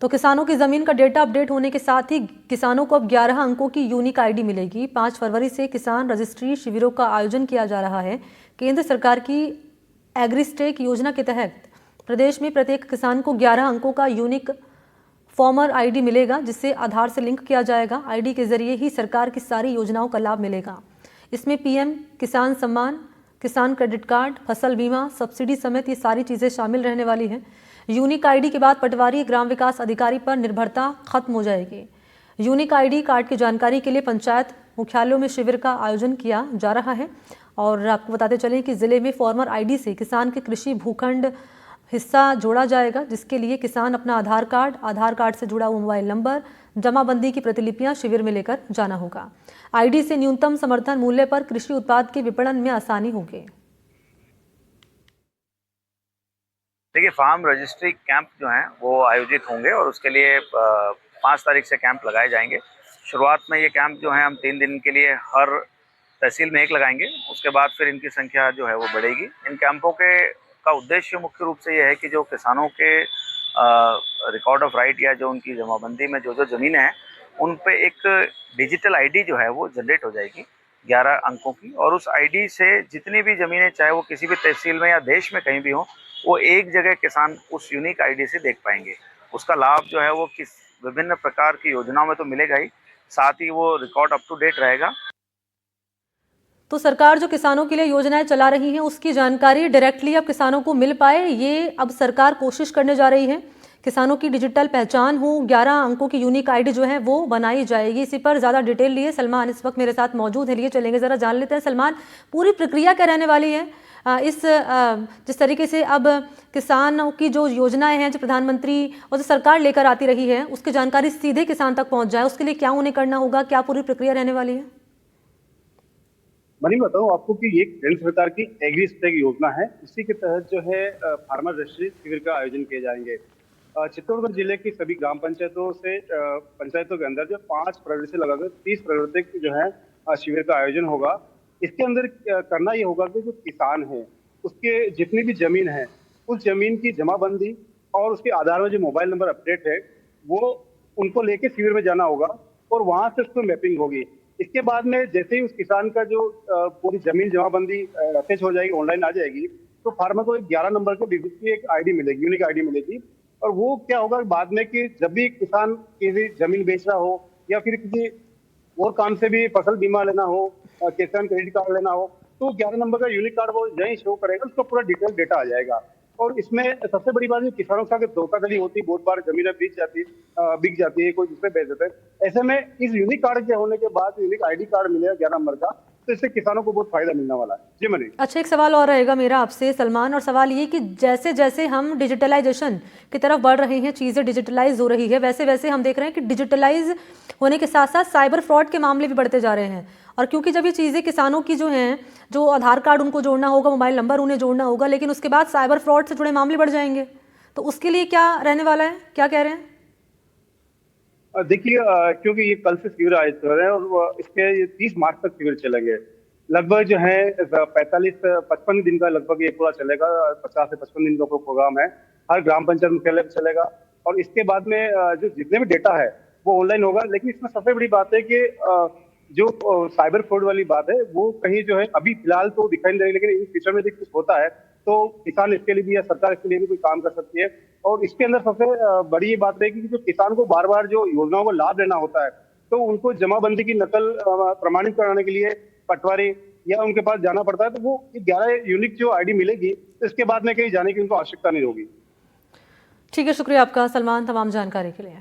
तो किसानों की ज़मीन का डेटा अपडेट होने के साथ ही किसानों को अब 11 अंकों की यूनिक आईडी मिलेगी। 5 फरवरी से किसान रजिस्ट्री शिविरों का आयोजन किया जा रहा है। केंद्र सरकार की एग्रीस्टेक योजना के तहत प्रदेश में प्रत्येक किसान को 11 अंकों का यूनिक फॉर्मर आईडी मिलेगा, जिससे आधार से लिंक किया जाएगा। आईडी के जरिए ही सरकार की सारी योजनाओं का लाभ मिलेगा। इसमें पीएम किसान सम्मान, किसान क्रेडिट कार्ड, फसल बीमा, सब्सिडी समेत ये सारी चीज़ें शामिल रहने वाली हैं। यूनिक आईडी के बाद पटवारी ग्राम विकास अधिकारी पर निर्भरता खत्म हो जाएगी। यूनिक आईडी कार्ड की जानकारी के लिए पंचायत मुख्यालयों में शिविर का आयोजन किया जा रहा है। और आपको बताते चलें कि जिले में फॉर्मर आईडी से किसान के कृषि भूखंड हिस्सा जोड़ा जाएगा, जिसके लिए किसान अपना आधार कार्ड से जुड़ा हुआ मोबाइल नंबर, जमाबंदी की प्रतिलिपियां शिविर में लेकर जाना होगा। आईडी से न्यूनतम समर्थन मूल्य पर कृषि उत्पाद के विपणन में आसानी होगी। देखिए, फार्म रजिस्ट्री कैंप जो हैं वो आयोजित होंगे और उसके लिए 5 तारीख से कैंप लगाए जाएंगे। शुरुआत में ये कैंप जो है हम 3 दिन के लिए हर तहसील में एक लगाएंगे। उसके बाद फिर इनकी संख्या जो है वो बढ़ेगी। इन कैंपों का उद्देश्य मुख्य रूप से ये है कि जो किसानों के रिकॉर्ड ऑफ राइट या जो उनकी जमाबंदी में जो ज़मीनें हैं उन पे एक डिजिटल आईडी जो है वो जनरेट हो जाएगी 11 अंकों की, और उस आईडी से जितनी भी ज़मीनें चाहे वो किसी भी तहसील में या देश में कहीं भी हो, वो एक जगह किसान उस यूनिक आईडी से देख पाएंगे। उसका लाभ जो है वो किस विभिन्न प्रकार की योजनाओं में तो मिलेगा ही, साथ ही वो रिकॉर्ड अप टू डेट रहेगा। तो सरकार जो किसानों के लिए योजनाएं चला रही है उसकी जानकारी डायरेक्टली अब किसानों को मिल पाए, ये अब सरकार कोशिश करने जा रही है। किसानों की डिजिटल पहचान हो, 11 अंकों की यूनिक आईडी जो है वो बनाई जाएगी। इसी पर ज़्यादा डिटेल लिए सलमान इस वक्त मेरे साथ मौजूद है, लिए चलेंगे, ज़रा जान लेते हैं सलमान पूरी प्रक्रिया क्या रहने वाली है। जिस तरीके से अब किसानों की जो योजनाएं हैं जो प्रधानमंत्री और जो सरकार लेकर आती रही है उसकी जानकारी सीधे किसान तक पहुंच जाए, उसके लिए क्या उन्हें करना होगा, क्या पूरी प्रक्रिया रहने वाली है? मैं बताऊं आपको कि ये केंद्र सरकार की एग्रीस्टेक योजना है। इसी के तहत जो है फार्मर रजिस्ट्री शिविर का आयोजन किए जाएंगे। चित्तौड़गढ़ जिले की सभी ग्राम पंचायतों के अंदर जो 5 फरवरी से लगाकर 30 फरवरी तक जो है शिविर का आयोजन होगा। इसके अंदर करना ये होगा कि जो किसान है उसके जितनी भी जमीन है उस जमीन की जमाबंदी और उसके आधार में जो मोबाइल नंबर अपडेट है वो उनको लेके शिविर में जाना होगा और वहां से उसको मैपिंग होगी। इसके बाद में जैसे ही उस किसान का जो पूरी जमीन जमाबंदी अटैच हो जाएगी, ऑनलाइन आ जाएगी, तो फार्मर को 11 नंबर के डिजिट की एक आईडी मिलेगी, यूनिक आईडी मिलेगी। और वो क्या होगा बाद में कि जब भी किसान किसी जमीन बेच रहा हो या फिर किसी और काम से भी फसल बीमा लेना हो, किसान क्रेडिट कार्ड लेना हो, तो 11 नंबर का यूनिक कार्ड वो यहीं शो करेगा, उसका पूरा डिटेल डेटा आ जाएगा। और इसमें सबसे बड़ी बात है किसानों के साथ धोखाधड़ी होती, बहुत बार जमीनें बिक जाती है, कोई दूसरे बेच देते हैं। ऐसे में इस यूनिक कार्ड के होने के बाद यूनिक आईडी कार्ड मिलेगा 11 नंबर का, तो इससे किसानों को बहुत फायदा मिलने वाला है। जी मनीष। अच्छा, एक सवाल और रहेगा मेरा आपसे सलमान, और सवाल ये कि जैसे जैसे हम डिजिटलाइजेशन की तरफ बढ़ रहे हैं, चीज़ें डिजिटलाइज हो रही है, वैसे वैसे हम देख रहे हैं कि डिजिटलाइज होने के साथ साथ साइबर फ्रॉड के मामले भी बढ़ते जा रहे हैं। और क्योंकि जब ये चीज़ें किसानों की जो हैं, जो आधार कार्ड उनको जोड़ना होगा, मोबाइल नंबर उन्हें जोड़ना होगा, लेकिन उसके बाद साइबर फ्रॉड से जुड़े मामले बढ़ जाएंगे, तो उसके लिए क्या रहने वाला है, क्या कह रहे हैं? देखिए, क्योंकि ये कल से शिविर आयोजित हो रहे हैं और इसके 30 मार्च तक शिविर चलेंगे। लगभग जो है 55 दिन का लगभग ये पूरा चलेगा। 50 से 55 दिन का प्रोग्राम है। हर ग्राम पंचायत मुख्यालय में चलेगा और इसके बाद में जो जितने भी डेटा है वो ऑनलाइन होगा। लेकिन इसमें सबसे बड़ी बात है कि जो साइबर फ्रॉड वाली बात है वो कहीं जो है अभी फिलहाल तो दिखाई नहीं रही, लेकिन इन फ्यूचर में कुछ होता है तो किसान इसके लिए भी या सरकार इसके लिए भी कोई काम कर सकती है। और इसके अंदर सबसे बड़ी ये बात है कि जो किसान को बार बार जो योजनाओं को लाभ लेना होता है तो उनको जमाबंदी की नकल प्रमाणित कराने के लिए पटवारी या उनके पास जाना पड़ता है। तो वो 11 यूनिक जो आईडी मिलेगी तो इसके बाद में कहीं जाने की उनको आवश्यकता नहीं होगी। ठीक है, शुक्रिया आपका सलमान तमाम जानकारी के लिए।